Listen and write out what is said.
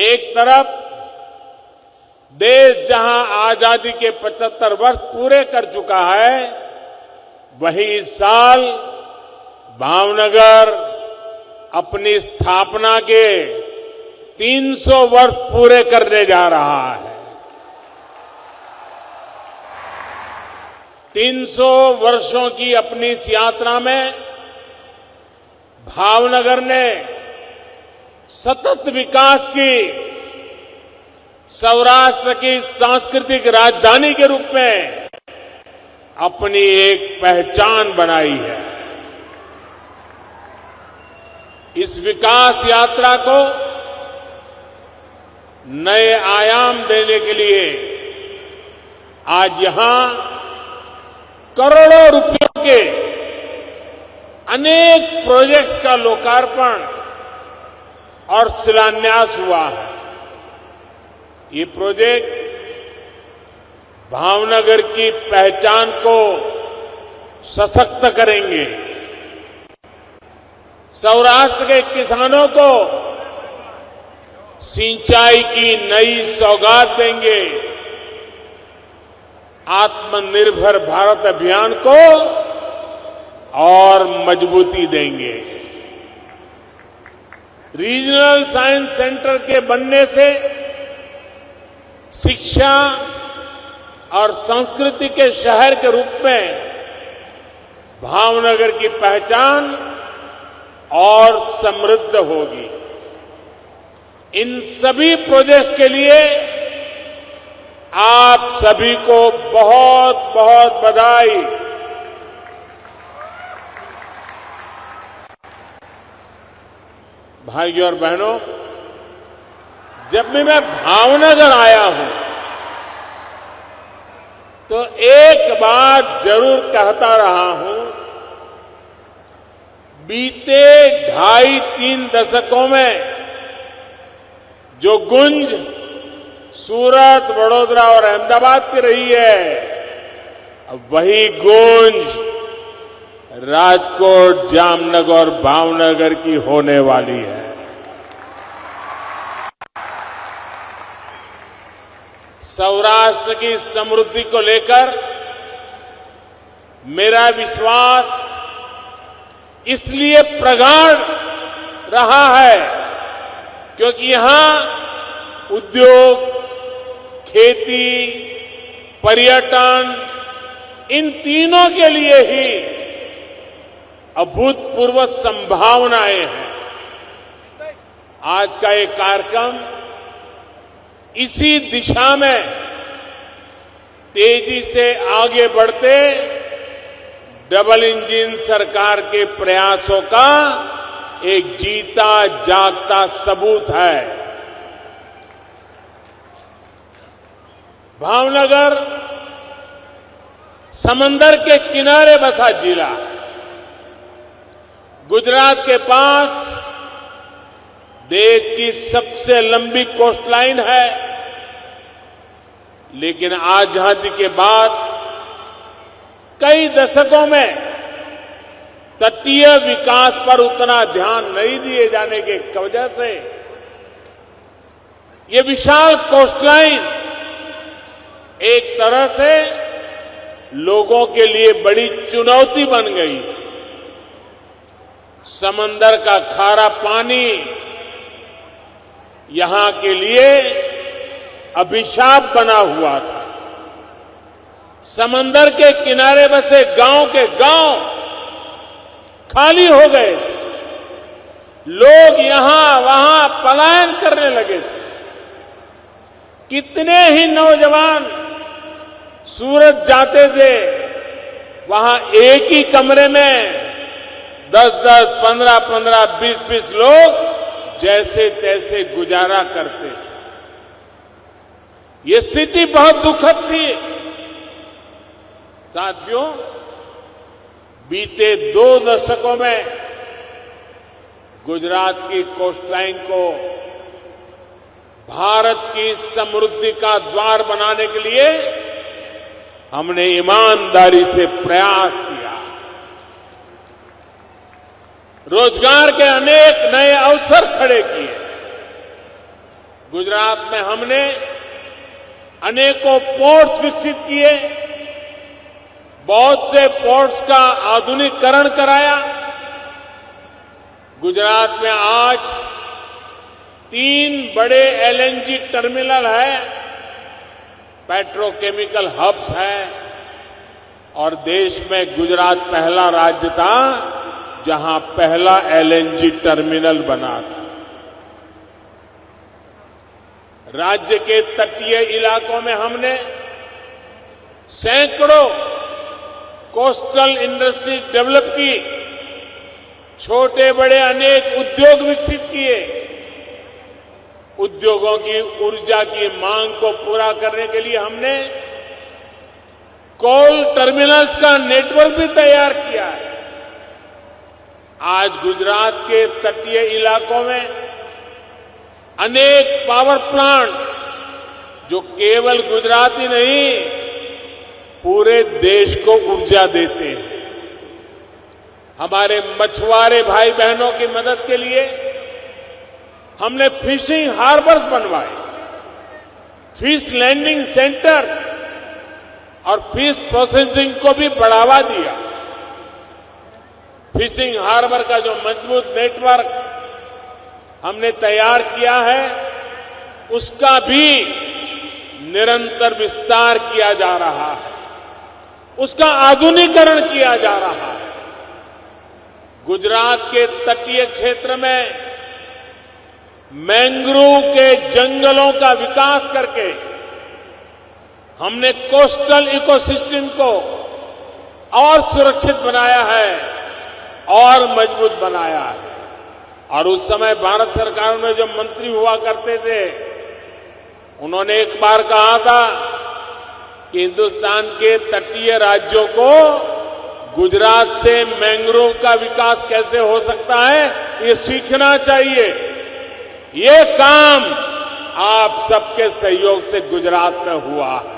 एक तरफ देश जहां आजादी के 75 वर्ष पूरे कर चुका है, वहीं इस साल भावनगर अपनी स्थापना के 300 वर्ष पूरे करने जा रहा है। 300 वर्षों की अपनी इस यात्रा में भावनगर ने सतत विकास की सौराष्ट्र की सांस्कृतिक राजधानी के रूप में अपनी एक पहचान बनाई है। इस विकास यात्रा को नए आयाम देने के लिए आज यहां करोड़ों रुपयों के अनेक प्रोजेक्ट्स का लोकार्पण और शिलान्यास हुआ है। ये प्रोजेक्ट भावनगर की पहचान को सशक्त करेंगे, सौराष्ट्र के किसानों को सिंचाई की नई सौगात देंगे, आत्मनिर्भर भारत अभियान को और मजबूती देंगे। रीजनल साइंस सेंटर के बनने से शिक्षा और संस्कृति के शहर के रूप में भावनगर की पहचान और समृद्ध होगी। इन सभी प्रोजेक्ट्स के लिए आप सभी को बहुत बहुत बधाई। भाइयों और बहनों, जब भी मैं भावनगर आया हूं तो एक बात जरूर कहता रहा हूं, बीते 2.5-3 दशकों में जो गुंज सूरत, वडोदरा और अहमदाबाद की रही है, अब वही गूंज राजकोट, जामनगर और भावनगर की होने वाली है। सौराष्ट्र की समृद्धि को लेकर मेरा विश्वास इसलिए प्रगाढ़ रहा है क्योंकि यहां उद्योग, खेती, पर्यटन, इन तीनों के लिए ही अभूतपूर्व संभावनाएं हैं। आज का ये कार्यक्रम इसी दिशा में तेजी से आगे बढ़ते डबल इंजन सरकार के प्रयासों का एक जीता जागता सबूत है। भावनगर समंदर के किनारे बसा जिला, गुजरात के पास देश की सबसे लंबी कोस्टलाइन है, लेकिन आजादी के बाद कई दशकों में तटीय विकास पर उतना ध्यान नहीं दिए जाने की वजह से ये विशाल कोस्टलाइन एक तरह से लोगों के लिए बड़ी चुनौती बन गई थी। समंदर का खारा पानी यहां के लिए अभिशाप बना हुआ था। समंदर के किनारे बसे गांव के गांव खाली हो गए थे, लोग यहां वहां पलायन करने लगे थे। कितने ही नौजवान सूरत जाते थे, वहां एक ही कमरे में 10-10, 15-15, 20-20 लोग जैसे तैसे गुजारा करते थे। ये स्थिति बहुत दुखद थी। साथियों, बीते 2 दशकों में गुजरात की कोस्टलाइन को भारत की समृद्धि का द्वार बनाने के लिए हमने ईमानदारी से प्रयास किया। रोजगार के अनेक नए अवसर खड़े किए। गुजरात में हमने अनेकों पोर्ट्स विकसित किए, बहुत से पोर्ट्स का आधुनिकीकरण कराया। गुजरात में आज 3 बड़े एलएनजी टर्मिनल है, पेट्रोकेमिकल हब्स हैं और देश में गुजरात पहला राज्य था जहां पहला एलएनजी टर्मिनल बना था। राज्य के तटीय इलाकों में हमने सैकड़ों कोस्टल इंडस्ट्री डेवलप की, छोटे बड़े अनेक उद्योग विकसित किए। उद्योगों की ऊर्जा की मांग को पूरा करने के लिए हमने कोल टर्मिनल्स का नेटवर्क भी तैयार किया है। आज गुजरात के तटीय इलाकों में अनेक पावर प्लांट जो केवल गुजरात ही नहीं पूरे देश को ऊर्जा देते हैं। हमारे मछुआरे भाई बहनों की मदद के लिए हमने फिशिंग हार्बर्स बनवाए, फिश लैंडिंग सेंटर्स और फिश प्रोसेसिंग को भी बढ़ावा दिया। फिशिंग हार्बर का जो मजबूत नेटवर्क हमने तैयार किया है, उसका भी निरंतर विस्तार किया जा रहा है, उसका आधुनिकीकरण किया जा रहा है। गुजरात के तटीय क्षेत्र में मैंग्रोव के जंगलों का विकास करके हमने कोस्टल इकोसिस्टम को और सुरक्षित बनाया है और मजबूत बनाया है। और उस समय भारत सरकार में जो मंत्री हुआ करते थे, उन्होंने एक बार कहा था कि हिंदुस्तान के तटीय राज्यों को गुजरात से मैंग्रोव का विकास कैसे हो सकता है, ये सीखना चाहिए। ये काम आप सबके सहयोग से गुजरात में हुआ है।